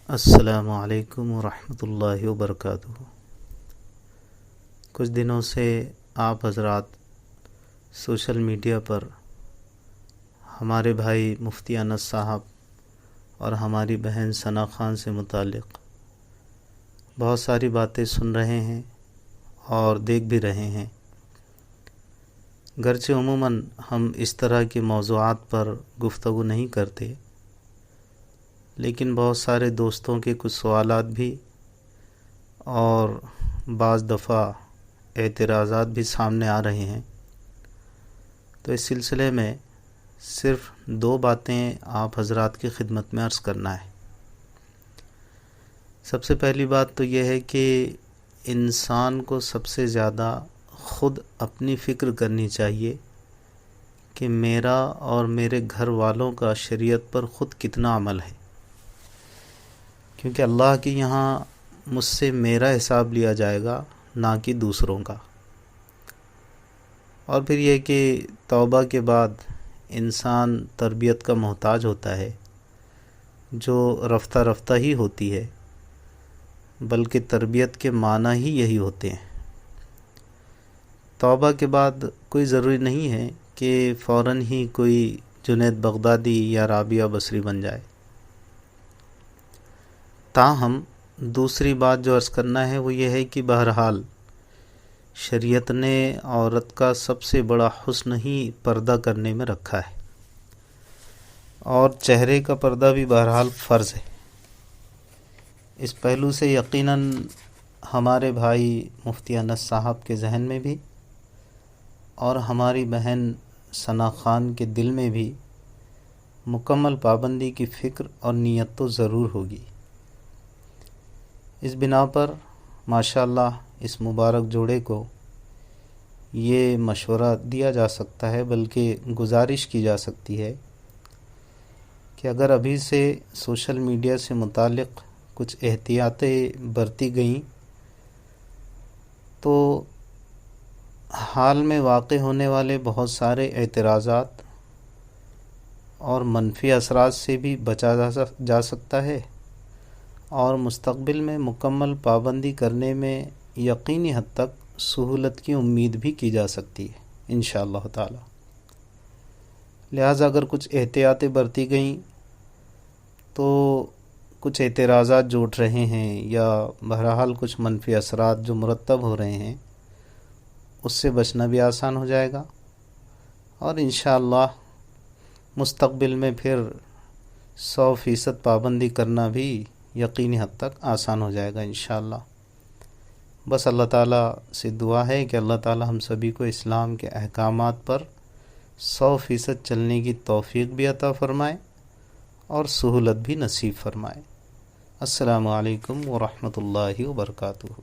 السلام علیکم ورحمۃ اللہ وبرکاتہ۔ کچھ دنوں سے آپ حضرات سوشل میڈیا پر ہمارے بھائی مفتی انس صاحب اور ہماری بہن ثنا خان سے متعلق بہت ساری باتیں سن رہے ہیں اور دیکھ بھی رہے ہیں۔ گرچہ عموماً ہم اس طرح کے موضوعات پر گفتگو نہیں کرتے، لیکن بہت سارے دوستوں کے کچھ سوالات بھی اور بعض دفعہ اعتراضات بھی سامنے آ رہے ہیں، تو اس سلسلے میں صرف دو باتیں آپ حضرات کی خدمت میں عرض کرنا ہے۔ سب سے پہلی بات تو یہ ہے کہ انسان کو سب سے زیادہ خود اپنی فکر کرنی چاہیے کہ میرا اور میرے گھر والوں کا شریعت پر خود کتنا عمل ہے، کیونکہ اللہ کے یہاں مجھ سے میرا حساب لیا جائے گا، نہ کہ دوسروں کا۔ اور پھر یہ کہ توبہ کے بعد انسان تربیت کا محتاج ہوتا ہے، جو رفتہ رفتہ ہی ہوتی ہے، بلکہ تربیت کے معنی ہی یہی ہوتے ہیں۔ توبہ کے بعد کوئی ضروری نہیں ہے کہ فوراً ہی کوئی جنید بغدادی یا رابعہ بصری بن جائے۔ تاہم دوسری بات جو عرض کرنا ہے وہ یہ ہے کہ بہرحال شریعت نے عورت کا سب سے بڑا حسن ہی پردہ کرنے میں رکھا ہے، اور چہرے کا پردہ بھی بہرحال فرض ہے۔ اس پہلو سے یقیناً ہمارے بھائی مفتی انس صاحب کے ذہن میں بھی اور ہماری بہن ثنا خان کے دل میں بھی مکمل پابندی کی فکر اور نیت تو ضرور ہوگی۔ اس بنا پر ماشاءاللہ اس مبارک جوڑے کو یہ مشورہ دیا جا سکتا ہے، بلکہ گزارش کی جا سکتی ہے کہ اگر ابھی سے سوشل میڈیا سے متعلق کچھ احتیاطیں برتی گئیں تو حال میں واقع ہونے والے بہت سارے اعتراضات اور منفی اثرات سے بھی بچا جا سکتا ہے، اور مستقبل میں مکمل پابندی کرنے میں یقینی حد تک سہولت کی امید بھی کی جا سکتی ہے انشاءاللہ تعالی۔ لہٰذا اگر کچھ احتیاطیں برتی گئیں تو کچھ اعتراضات جو اٹھ رہے ہیں یا بہرحال کچھ منفی اثرات جو مرتب ہو رہے ہیں اس سے بچنا بھی آسان ہو جائے گا، اور انشاءاللہ مستقبل میں پھر 100% پابندی کرنا بھی یقینی حد تک آسان ہو جائے گا انشاءاللہ۔ بس اللہ تعالیٰ سے دعا ہے کہ اللہ تعالیٰ ہم سبھی کو اسلام کے احکامات پر 100% چلنے کی توفیق بھی عطا فرمائے اور سہولت بھی نصیب فرمائے۔ السلام علیکم ورحمۃ اللہ وبرکاتہ۔